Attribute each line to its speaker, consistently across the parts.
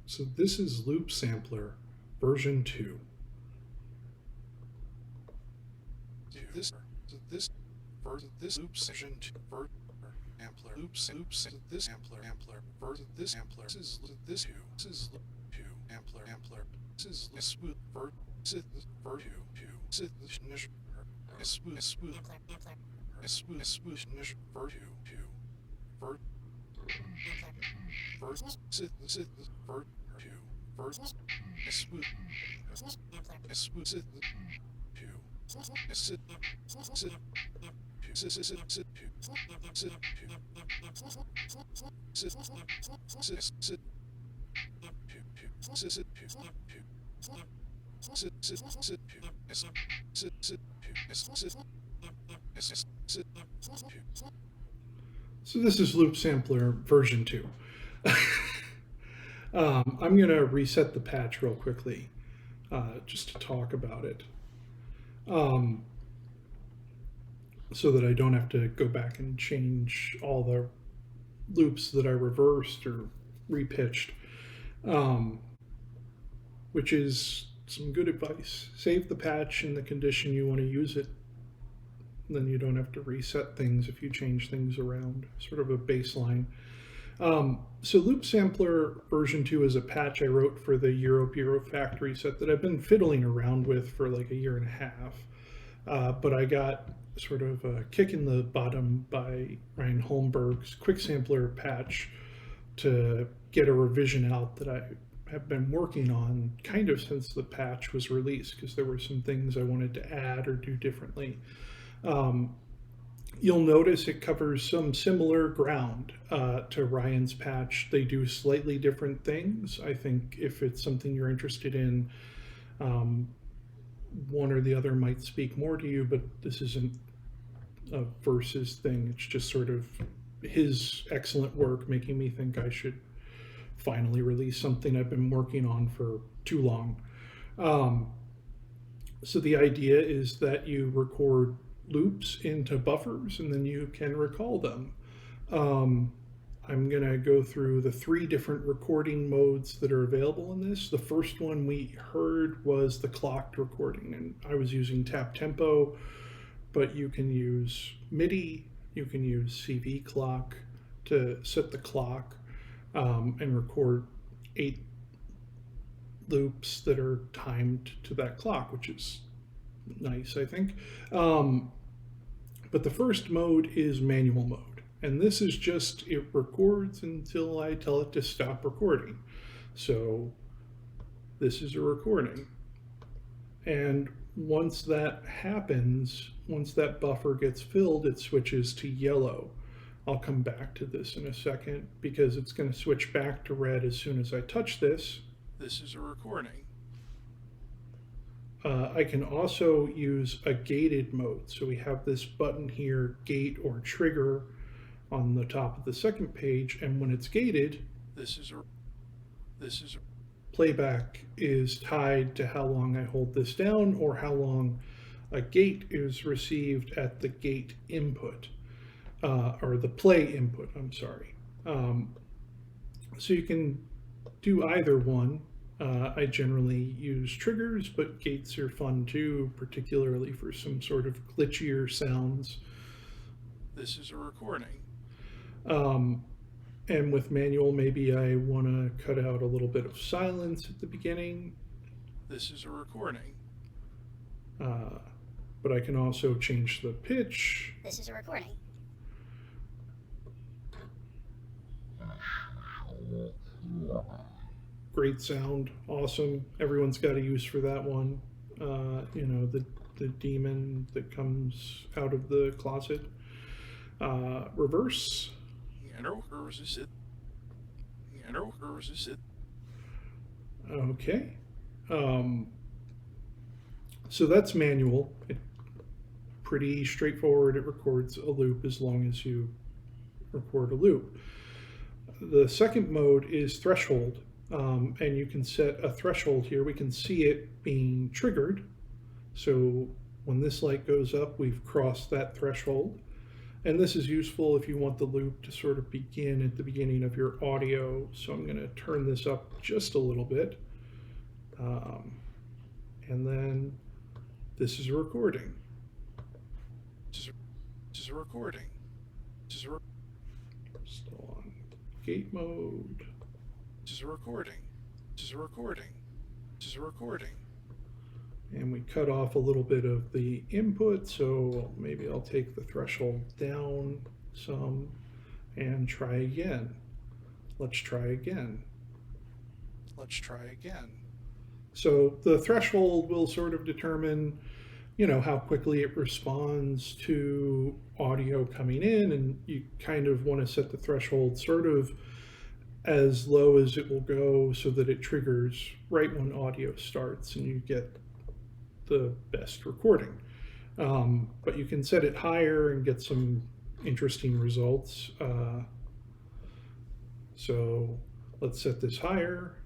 Speaker 1: So this is Loop Sampler version 2. This loop version 2 sampler this sampler version this sampler this is loop 2 sampler this is smooth ver sit ver 2 sit nish smooth nish ver 2 ver sit ver 2 ver smooth sit 2 sit So this is Loop Sampler version 2. I'm going to reset the patch real quickly just to talk about it. So that I don't have to go back and change all the loops that I reversed or repitched, which is some good advice. Save the patch in the condition you want to use it. Then you don't have to reset things if you change things around, sort of a baseline. So Loop Sampler version 2 is a patch I wrote for the Europe Factory set that I've been fiddling around with for like a year and a half. But I got sort of a kick in the bottom by Ryan Holmberg's Quick Sampler patch to get a revision out that I have been working on kind of since the patch was released, because there were some things I wanted to add or do differently. You'll notice it covers some similar ground to Ryan's patch. They do slightly different things. I think if it's something you're interested in, one or the other might speak more to you, but this isn't a versus thing. It's just sort of his excellent work making me think I should finally release something I've been working on for too long. So the idea is that you record loops into buffers and then you can recall them. I'm going to go through the 3 different recording modes that are available in this. The first one we heard was the clocked recording, and I was using tap tempo, but you can use MIDI, you can use CV clock to set the clock and record 8 loops that are timed to that clock, which is nice, I think. But the first mode is manual mode. And this is just, it records until I tell it to stop recording. So this is a recording. And once that happens, once that buffer gets filled, it switches to yellow. I'll come back to this in a second because it's going to switch back to red as soon as I touch this. This is a recording. I can also use a gated mode. So we have this button here, gate or trigger, on the top of the second page, and when it's gated, this is playback is tied to how long I hold this down or how long a gate is received at the gate input, or the play input, I'm sorry. So you can do either one. I generally use triggers, but gates are fun too, particularly for some sort of glitchier sounds. This is a recording. And with manual, maybe I want to cut out a little bit of silence at the beginning. This is a recording. But I can also change the pitch.
Speaker 2: This is a recording.
Speaker 1: Great sound, awesome. Everyone's got a use for that one. You know, the demon that comes out of the closet. Reverse. Okay. So that's manual. Pretty straightforward. It records a loop as long as you record a loop. The second mode is threshold, and you can set a threshold here. We can see it being triggered. So when this light goes up, we've crossed that threshold. And this is useful if you want the loop to sort of begin at the beginning of your audio. So I'm going to turn this up just a little bit. And then this is a recording. This is a recording. Still on gate mode. This is a recording. And we cut off a little bit of the input, so maybe I'll take the threshold down some and try again. Let's try again. So the threshold will sort of determine, how quickly it responds to audio coming in, and you kind of want to set the threshold sort of as low as it will go so that it triggers right when audio starts and you get the best recording. But you can set it higher and get some interesting results. So let's set this higher.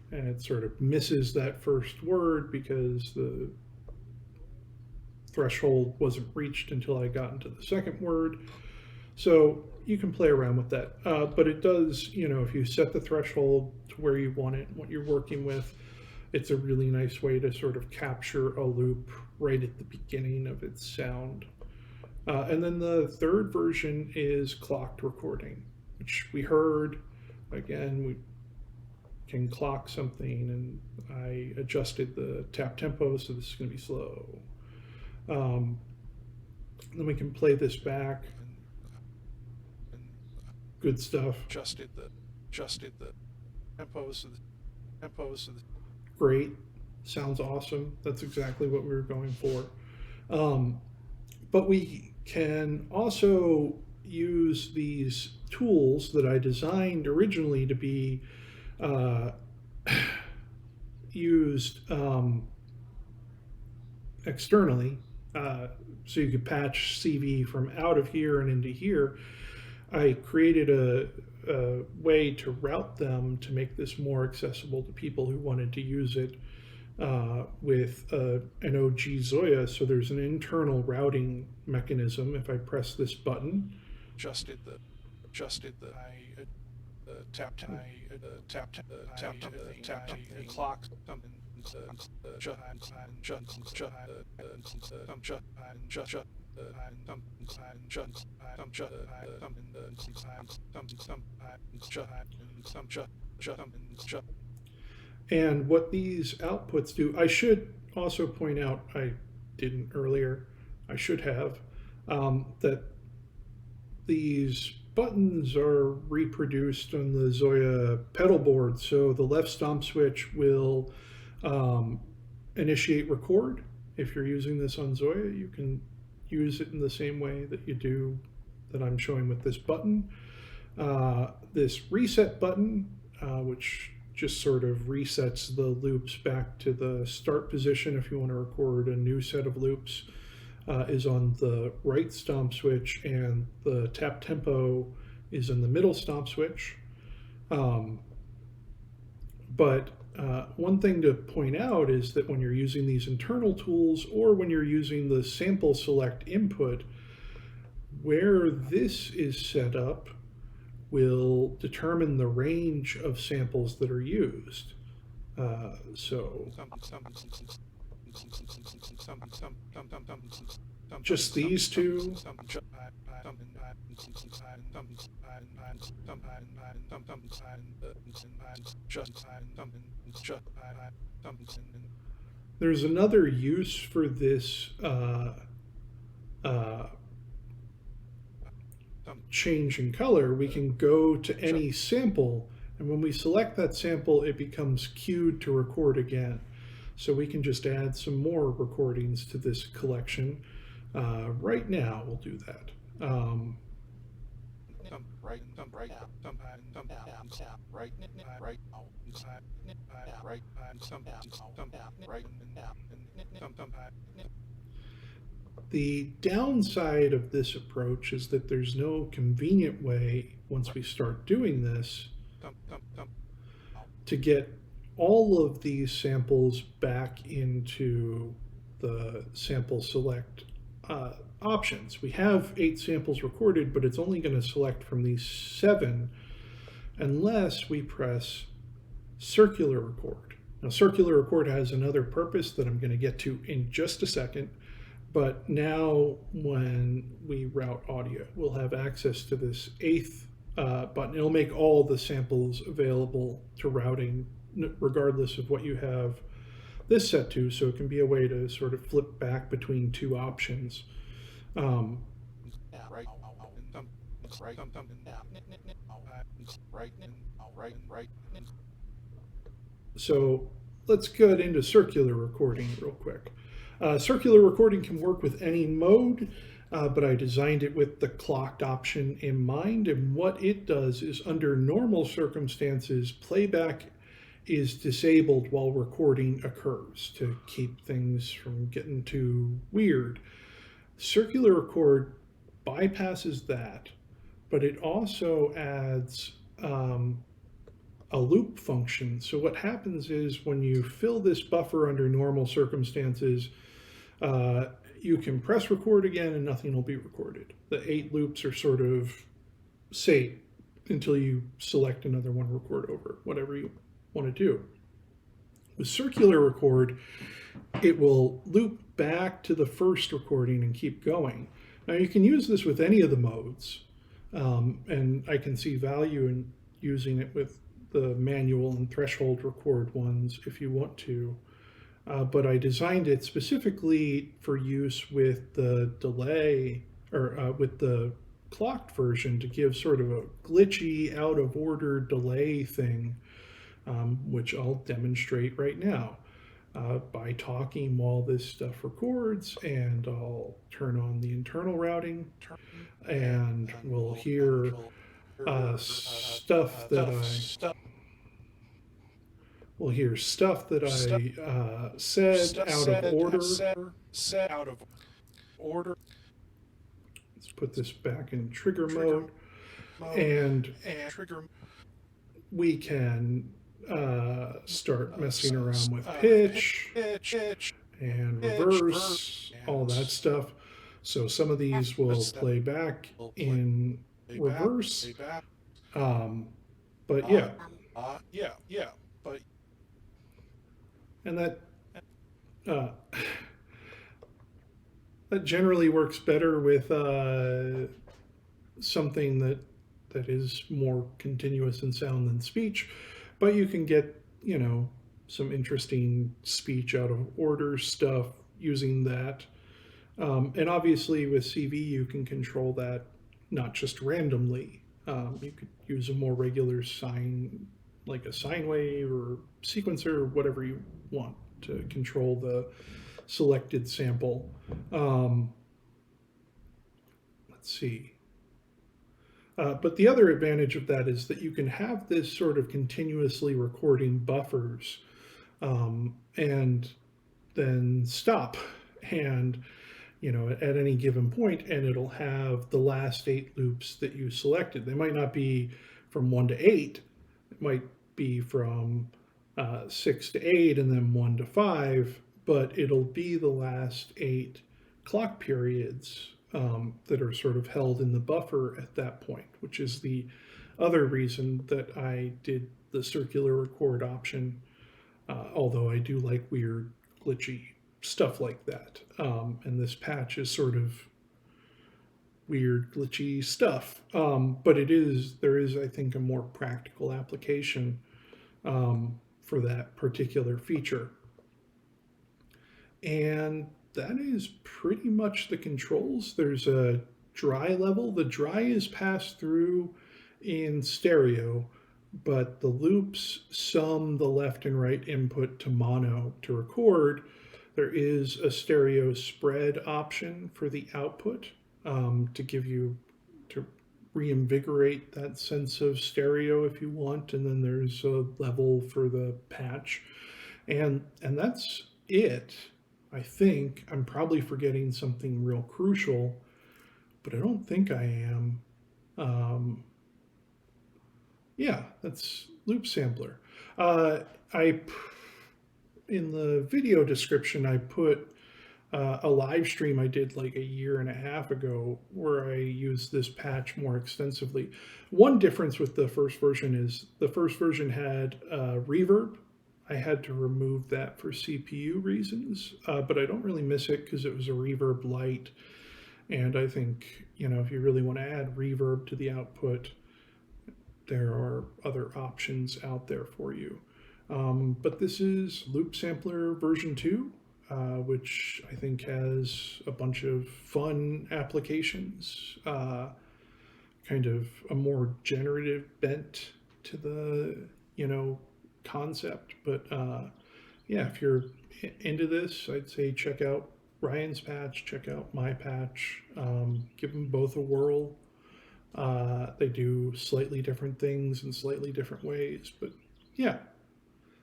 Speaker 1: And it sort of misses that first word because the threshold wasn't reached until I got into the second word. So you can play around with that. But it does, if you set the threshold to where you want it, what you're working with, it's a really nice way to sort of capture a loop right at the beginning of its sound. And then the third version is clocked recording, which we heard. Again, we can clock something, and I adjusted the tap tempo, so this is going to be slow. Then we can play this back. Good stuff. Adjusted the tempos of the great. Sounds awesome. That's exactly what we were going for. But we can also use these tools that I designed originally to be used externally. So you could patch CV from out of here and into here. I created a way to route them to make this more accessible to people who wanted to use it with an OG ZOIA. So there's an internal routing mechanism. If I press this button, adjusted the clock and what these outputs do. I should also point out, I didn't earlier, I should have, that these buttons are reproduced on the ZOIA pedal board. So the left stomp switch will initiate record. If you're using this on ZOIA, you can use it in the same way that you do that I'm showing with this button. This reset button, which just sort of resets the loops back to the start position if you want to record a new set of loops, is on the right stomp switch, and the tap tempo is in the middle stomp switch. But one thing to point out is that when you're using these internal tools, or when you're using the sample select input, where this is set up will determine the range of samples that are used. So just these two. There's another use for this change in color. We can go to any sample, and when we select that sample, it becomes queued to record again. So we can just add some more recordings to this collection. Right now, we'll do that. The downside of this approach is that there's no convenient way, once we start doing this, to get all of these samples back into the sample select options. We have 8 samples recorded, but it's only going to select from these 7 unless we press circular record. Now, circular record has another purpose that I'm going to get to in just a second, but now when we route audio, we'll have access to this 8th button. It'll make all the samples available to routing regardless of what you have this set to, so it can be a way to sort of flip back between 2 options. So let's get into circular recording real quick. Circular recording can work with any mode, but I designed it with the clocked option in mind. And what it does is, under normal circumstances, playback is disabled while recording occurs to keep things from getting too weird. Circular record bypasses that, but it also adds a loop function. So what happens is, when you fill this buffer under normal circumstances, you can press record again and nothing will be recorded. The 8 loops are sort of safe until you select another one, record over, whatever you want to do. With circular record, it will loop back to the first recording and keep going. Now, you can use this with any of the modes, and I can see value in using it with the manual and threshold record ones if you want to. But I designed it specifically for use with the delay, or with the clocked version, to give sort of a glitchy, out of order delay thing, which I'll demonstrate right now by talking while this stuff records. And I'll turn on the internal routing, and we'll hear stuff that I said out of order. Let's put this back in trigger mode, and we can start messing around with pitch and reverse, all that stuff. So some of these will play back in reverse, but yeah. And that that generally works better with something that is more continuous in sound than speech, but you can get, you know, some interesting speech out of order stuff using that. And obviously with CV, you can control that not just randomly. You could use a more regular sine, like a sine wave or sequencer, or whatever you want to control the selected sample. Let's see. But the other advantage of that is that you can have this sort of continuously recording buffers, and then stop, and, you know, at any given point, and it'll have the last 8 loops that you selected. They might not be from 1 to 8. It might be from 6 to 8 and then 1 to 5, but it'll be the last 8 clock periods that are sort of held in the buffer at that point, which is the other reason that I did the circular record option, although I do like weird, glitchy stuff like that. And this patch is sort of weird, glitchy stuff. But there is, I think, a more practical application for that particular feature. And that is pretty much the controls. There's a dry level. The dry is passed through in stereo, but the loops sum the left and right input to mono to record. There is a stereo spread option for the output to give you, to reinvigorate that sense of stereo if you want. And then there's a level for the patch. And that's it. I think I'm probably forgetting something real crucial, but I don't think I am. Yeah, that's LoopSampler. In the video description, I put a live stream I did like a year and a half ago where I used this patch more extensively. One difference with the first version is the first version had reverb. I had to remove that for CPU reasons, but I don't really miss it because it was a reverb light. And I think, if you really want to add reverb to the output, there are other options out there for you. But this is Loop Sampler version 2, which I think has a bunch of fun applications, kind of a more generative bent to the, concept. But yeah, if you're into this, I'd say check out Ryan's patch, check out my patch, give them both a whirl. They do slightly different things in slightly different ways, but yeah.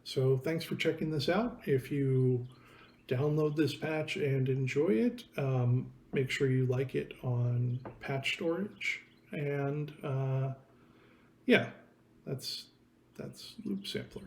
Speaker 1: So thanks for checking this out. If you download this patch and enjoy it, make sure you like it on patch storage. And yeah, that's Loop Sampler.